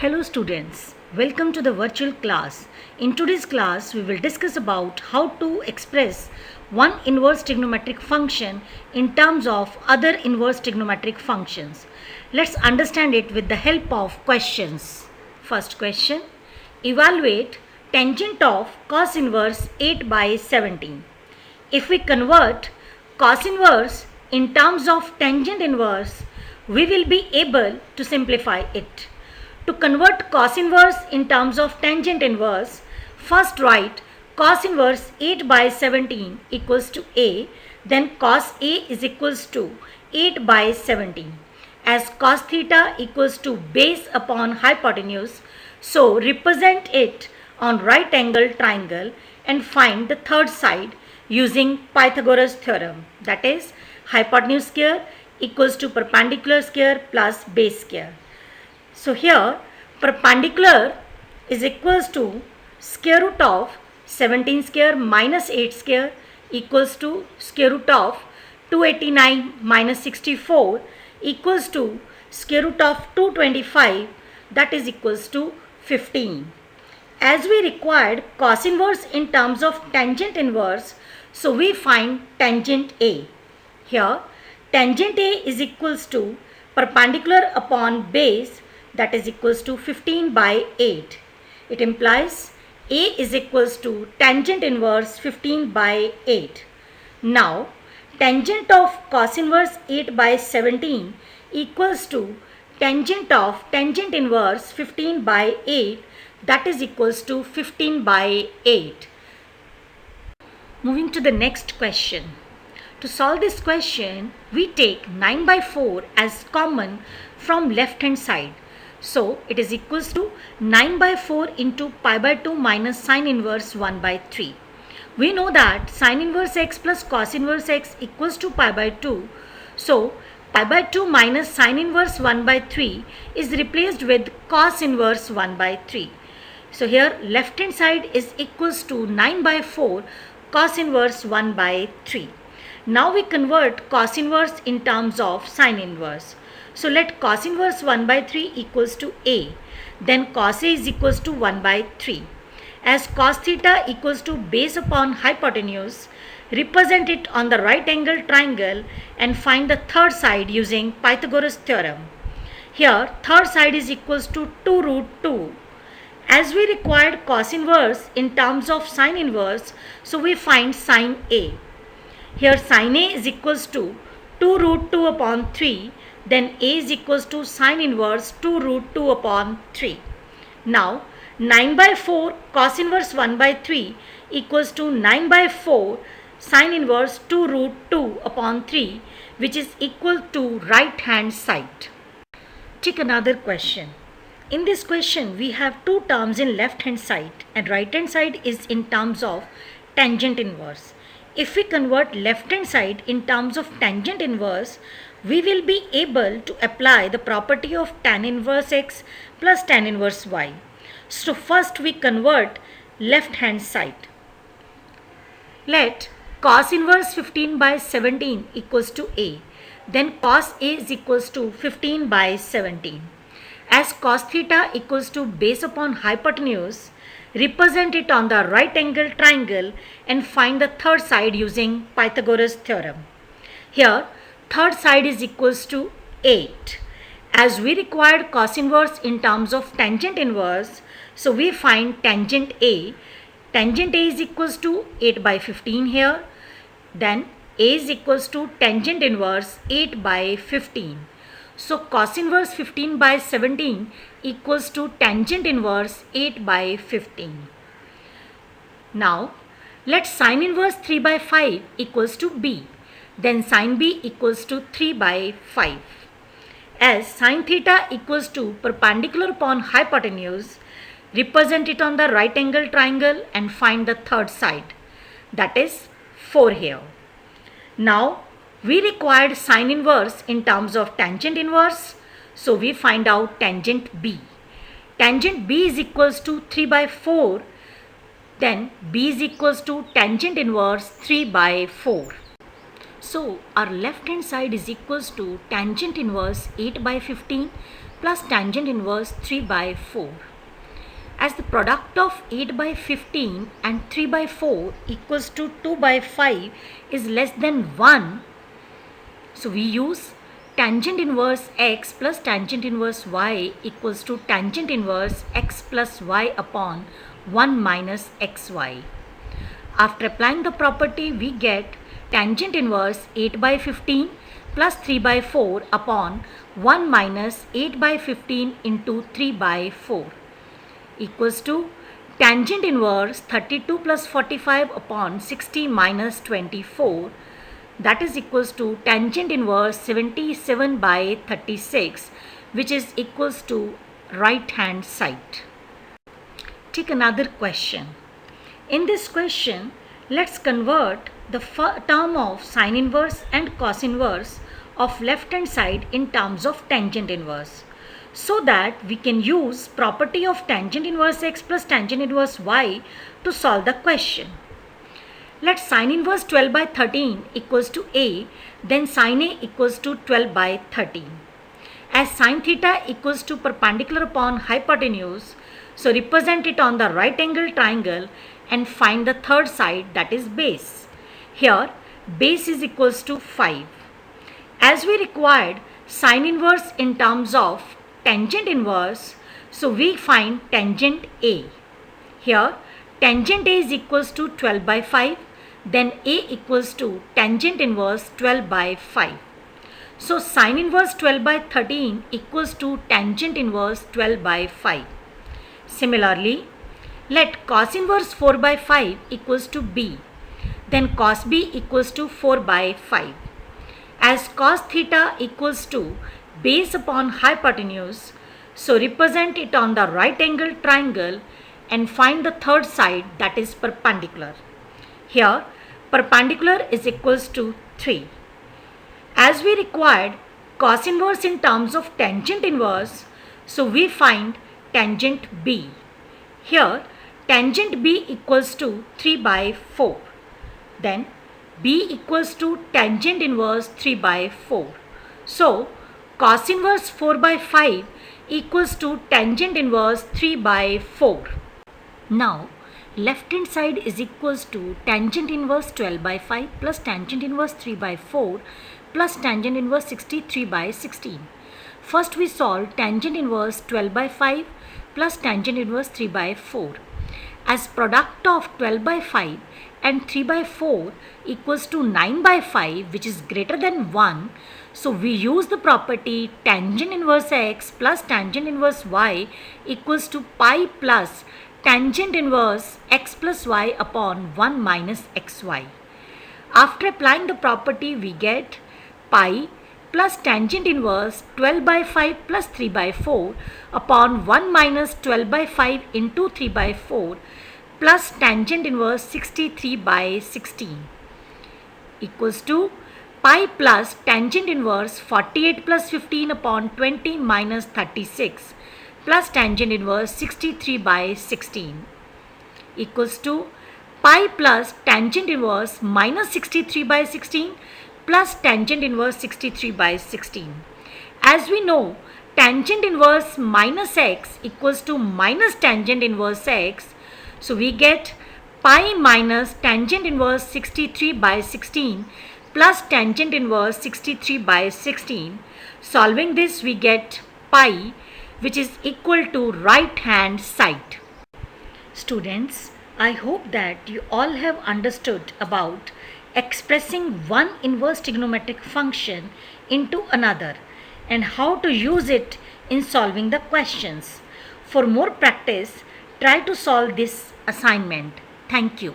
Hello students, welcome to the virtual class. In today's class, we will discuss about how to express one inverse trigonometric function in terms of other inverse trigonometric functions. Let's understand it with the help of questions. First question, evaluate tangent of cos inverse 8 by 17. If we convert cos inverse in terms of tangent inverse, we will be able to simplify it. To convert cos inverse in terms of tangent inverse, first write cos inverse 8 by 17 equals to A, then cos A is equals to 8 by 17. As cos theta equals to base upon hypotenuse, so represent it on right angle triangle and find the third side using Pythagoras theorem, that is hypotenuse square equals to perpendicular square plus base square. So here perpendicular is equals to square root of 17 square minus 8 square equals to square root of 289 minus 64 equals to square root of 225, that is equals to 15. As we required cos inverse in terms of tangent inverse, so we find tangent A. Here tangent A is equals to perpendicular upon base, that is equals to 15 by 8. It implies A is equals to tangent inverse 15 by 8. Now tangent of cos inverse 8 by 17 equals to tangent of tangent inverse 15 by 8, that is equals to 15 by 8. Moving to the next question. To solve this question, we take 9 by 4 as common from left hand side. So it is equals to 9 by 4 into pi by 2 minus sine inverse 1 by 3. We know that sine inverse x plus cos inverse x equals to pi by 2. So pi by 2 minus sine inverse 1 by 3 is replaced with cos inverse 1 by 3. So here left hand side is equals to 9 by 4 cos inverse 1 by 3. Now we convert cos inverse in terms of sine inverse. So let cos inverse 1 by 3 equals to A. Then cos A is equals to 1 by 3. As cos theta equals to base upon hypotenuse, represent it on the right angle triangle and find the third side using Pythagoras theorem. Here third side is equals to 2 root 2. As we required cos inverse in terms of sine inverse, so we find sine A. Here sine A is equals to 2 root 2 upon 3. Then A is equals to sine inverse 2 root 2 upon 3. Now 9 by 4 cos inverse 1 by 3 equals to 9 by 4 sine inverse 2 root 2 upon 3, which is equal to right hand side. Take another question. In this question we have two terms in left hand side and right hand side is in terms of tangent inverse. If we convert left hand side in terms of tangent inverse, we will be able to apply the property of tan inverse x plus tan inverse y. So first we convert left hand side. Let cos inverse 15 by 17 equals to A. Then cos A is equals to 15 by 17. As cos theta equals to base upon hypotenuse, represent it on the right angle triangle and find the third side using Pythagoras theorem. Here third side is equals to 8. As we required cos inverse in terms of tangent inverse, so we find tangent A. Tangent A is equals to 8 by 15 here. Then A is equals to tangent inverse 8 by 15. So cos inverse 15 by 17 equals to tangent inverse 8 by 15. Now let sine inverse 3 by 5 equals to B. Then sin B equals to 3 by 5. As sin theta equals to perpendicular upon hypotenuse, represent it on the right angle triangle and find the third side, that is 4 here. Now we required sine inverse in terms of tangent inverse, so we find out tangent B. Tangent B is equals to 3 by 4, then B is equals to tangent inverse 3 by 4. So our left hand side is equals to tangent inverse 8 by 15 plus tangent inverse 3 by 4. As the product of 8 by 15 and 3 by 4 equals to 2 by 5 is less than 1, so we use tangent inverse x plus tangent inverse y equals to tangent inverse x plus y upon 1 minus xy. After applying the property, we get tangent inverse 8 by 15 plus 3 by 4 upon 1 minus 8 by 15 into 3 by 4 equals to tangent inverse 32 plus 45 upon 60 minus 24, that is equals to tangent inverse 77 by 36, which is equals to right hand side. Take another question. In this question, let's convert the term of sine inverse and cos inverse of left hand side in terms of tangent inverse, so that we can use property of tangent inverse x plus tangent inverse y to solve the question. Let sine inverse 12 by 13 equals to a, then sine a equals to 12 by 13. As sine theta equals to perpendicular upon hypotenuse, so represent it on the right angle triangle and find the third side, that is base. Here base is equals to 5. As we required sine inverse in terms of tangent inverse, so we find tangent A. Here tangent A is equals to 12 by 5, then A equals to tangent inverse 12 by 5. So sine inverse 12 by 13 equals to tangent inverse 12 by 5. Similarly, let cos inverse 4 by 5 equals to B, then cos B equals to 4 by 5. As cos theta equals to base upon hypotenuse, so represent it on the right angle triangle and find the third side, that is perpendicular. Here perpendicular is equals to 3. As we required cos inverse in terms of tangent inverse, so we find tangent B. Here tangent B equals to 3 by 4. Then B equals to tangent inverse 3 by 4. So cos inverse 4 by 5 equals to tangent inverse 3 by 4. Now left hand side is equals to tangent inverse 12 by 5 plus tangent inverse 3 by 4 plus tangent inverse 63 by 16. First we solve tangent inverse 12 by 5 plus tangent inverse 3 by 4. As product of 12 by 5 and 3 by 4 equals to 9 by 5, which is greater than 1, so we use the property tangent inverse x plus tangent inverse y equals to pi plus tangent inverse x plus y upon 1 minus xy. After applying the property, we get pi plus tangent inverse 12 by 5 plus 3 by 4 upon 1 minus 12 by 5 into 3 by 4 plus tangent inverse 63 by 16 equals to pi plus tangent inverse 48 plus 15 upon 20 minus 36 plus tangent inverse 63 by 16 equals to pi plus tangent inverse minus 63 by 16 plus tangent inverse 63 by 16. As we know, tangent inverse minus x equals to minus tangent inverse x, so we get pi minus tangent inverse 63 by 16 plus tangent inverse 63 by 16. Solving this, we get pi, which is equal to right hand side. Students, I hope that you all have understood about expressing one inverse trigonometric function into another and how to use it in solving the questions. For more practice, try to solve this assignment. Thank you.